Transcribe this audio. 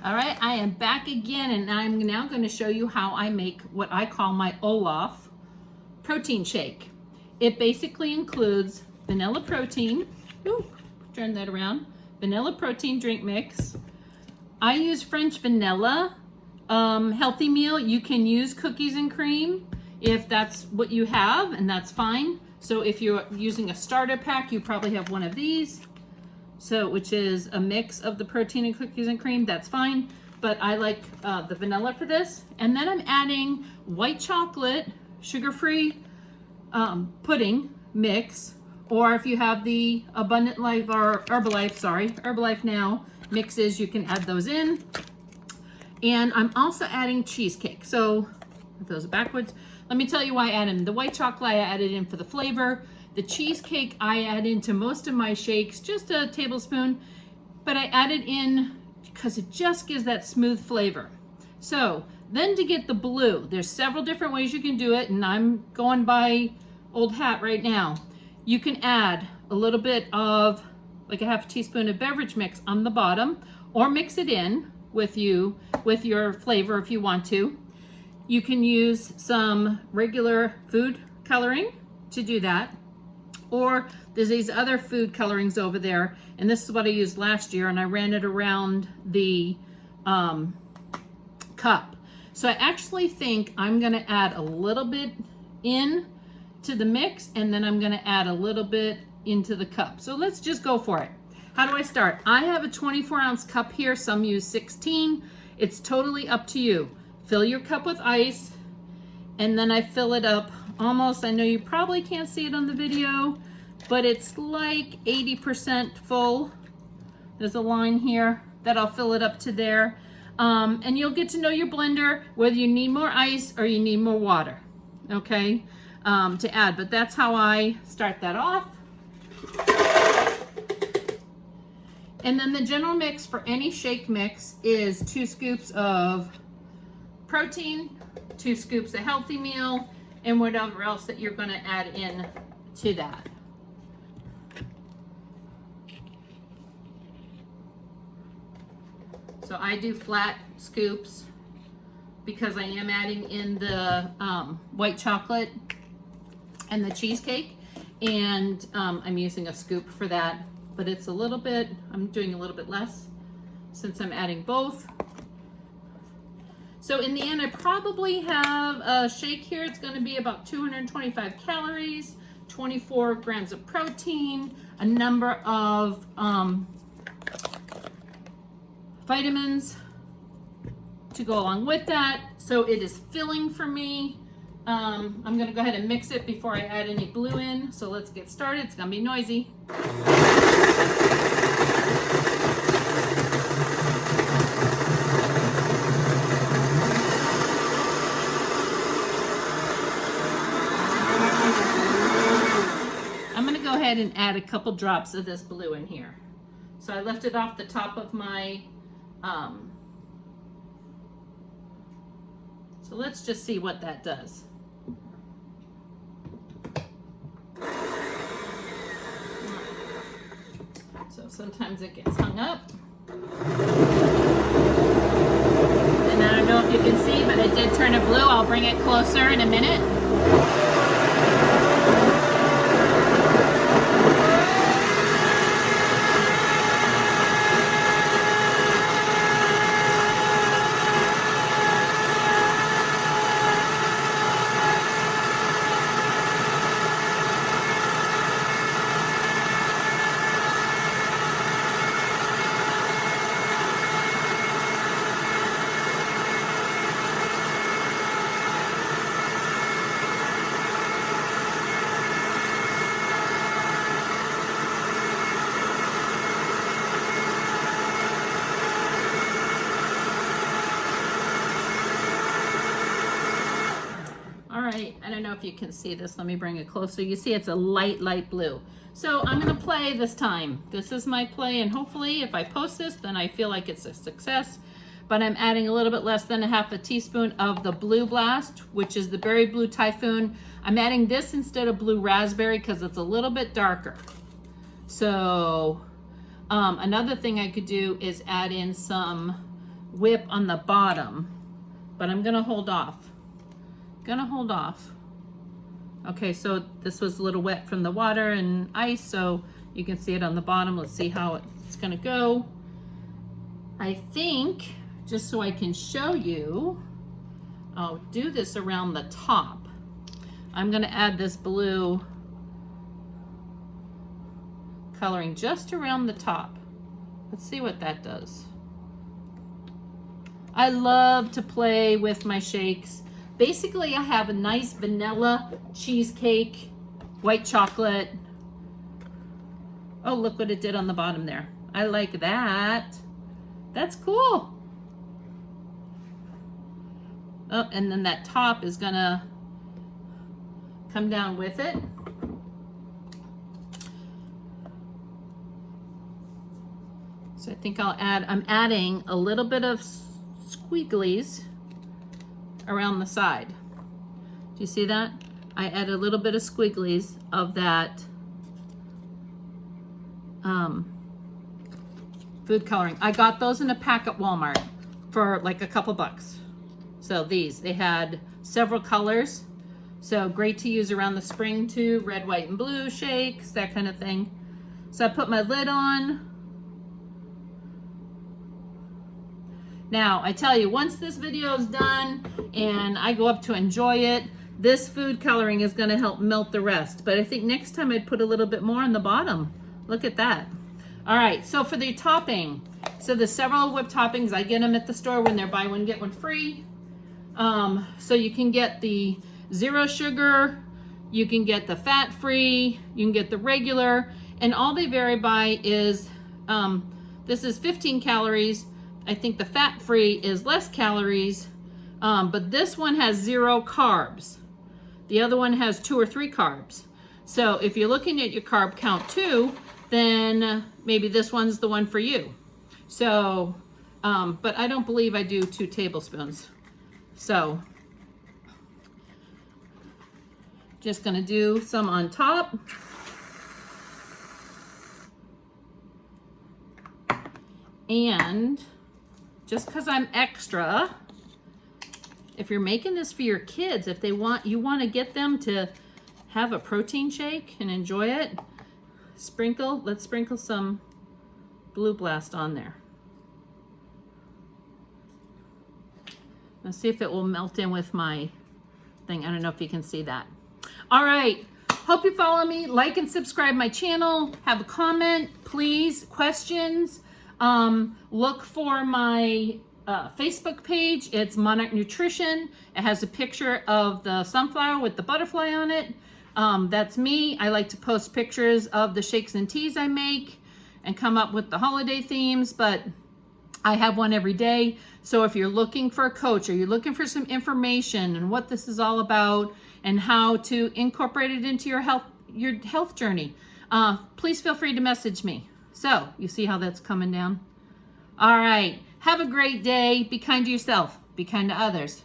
All right, I am back again, and I'm now going to show you how I make what I call my OLAF protein shake. It basically includes vanilla protein, turn that around, vanilla protein drink mix. I use French vanilla healthy meal. You can use cookies and cream if that's what you have, and that's fine. So if you're using a starter pack, you probably have one of these. So, which is a mix of the protein and cookies and cream, that's fine. But I like the vanilla for this. And then I'm adding white chocolate, sugar-free pudding mix. Or if you have the Abundant Life or Herbalife Now mixes, you can add those in. And I'm also adding cheesecake. So, those are backwards. Let me tell you why I add them. The white chocolate I added in for the flavor. The cheesecake I add into most of my shakes, just a tablespoon, but I add it in because it just gives that smooth flavor. So then to get the blue, there's several different ways you can do it, and I'm going by old hat right now. You can add a little bit of, like a half a teaspoon of beverage mix on the bottom, or mix it in with your flavor if you want to. You can use some regular food coloring to do that. Or there's these other food colorings over there, and this is what I used last year, and I ran it around the cup. So I actually think I'm gonna add a little bit in to the mix, and then I'm gonna add a little bit into the cup. So let's just go for it. How do I start? I have a 24-ounce cup here, some use 16. It's totally up to you. Fill your cup with ice, and then I fill it up almost, I know you probably can't see it on the video, but it's like 80% full. There's a line here that I'll fill it up to there. And you'll get to know your blender, whether you need more ice or you need more water, okay, to add. But that's how I start that off. And then the general mix for any shake mix is 2 scoops of protein, 2 scoops of healthy meal, and whatever else that you're going to add in to that. So I do flat scoops because I am adding in the white chocolate and the cheesecake, and I'm using a scoop for that, but it's a little bit, I'm doing a little bit less since I'm adding both. So in the end, I probably have a shake here. It's going to be about 225 calories, 24 grams of protein, a number of vitamins to go along with that. So it is filling for me. I'm going to go ahead and mix it before I add any blue in. So let's get started. It's going to be noisy. And add a couple drops of this blue in here. So I left it off the top of my so let's just see what that does. So sometimes it gets hung up, and I don't know if you can see, but it did turn it blue. I'll bring it closer in a minute. I don't know if you can see this. Let me bring it closer. You see it's a light blue. So I'm going to play this time. This is my play, and hopefully if I post this, then I feel like it's a success. But I'm adding a little bit less than a half a teaspoon of the Blue Blast, which is the Berry Blue Typhoon. I'm adding this instead of Blue Raspberry because it's a little bit darker. So another thing I could do is add in some whip on the bottom, but I'm gonna hold off. Okay, so this was a little wet from the water and ice, so you can see it on the bottom. Let's see how it's gonna go. I think, just so I can show you, I'll do this around the top. I'm gonna add this blue coloring just around the top. Let's see what that does. I love to play with my shakes. Basically, I have a nice vanilla cheesecake, white chocolate. Oh, look what it did on the bottom there. I like that. That's cool. Oh, and then that top is gonna come down with it. So I think I'm adding a little bit of squigglies around the side. Do you see that? I add a little bit of squigglies of that food coloring. I got those in a pack at Walmart for like a couple bucks. So they had several colors. So great to use around the spring too, red, white, and blue shakes, that kind of thing. So I put my lid on. Now, I tell you, once this video is done and I go up to enjoy it, this food coloring is gonna help melt the rest. But I think next time I'd put a little bit more on the bottom. Look at that. All right, so for the topping, so there's several whipped toppings. I get them at the store when they're buy one, get one free. So you can get the 0 sugar, you can get the fat-free, you can get the regular, and all they vary by is, this is 15 calories. I think the fat-free is less calories, but this one has 0 carbs. The other one has 2 or 3 carbs. So if you're looking at your carb count too, then maybe this one's the one for you. So, but I don't believe I do 2 tablespoons. So, just gonna do some on top. And just because I'm extra, if you're making this for your kids, if you want to get them to have a protein shake and enjoy it, let's sprinkle some Blue Blast on there. Let's see if it will melt in with my thing. I don't know if you can see that. All right, hope you follow me, like and subscribe my channel, have a comment, please, questions. Look for my Facebook page. It's Monarch Nutrition. It has a picture of the sunflower with the butterfly on it. That's me. I like to post pictures of the shakes and teas I make and come up with the holiday themes, but I have one every day. So if you're looking for a coach or you're looking for some information and what this is all about and how to incorporate it into your health journey, please feel free to message me. So you see how that's coming down? All right. Have a great day. Be kind to yourself. Be kind to others.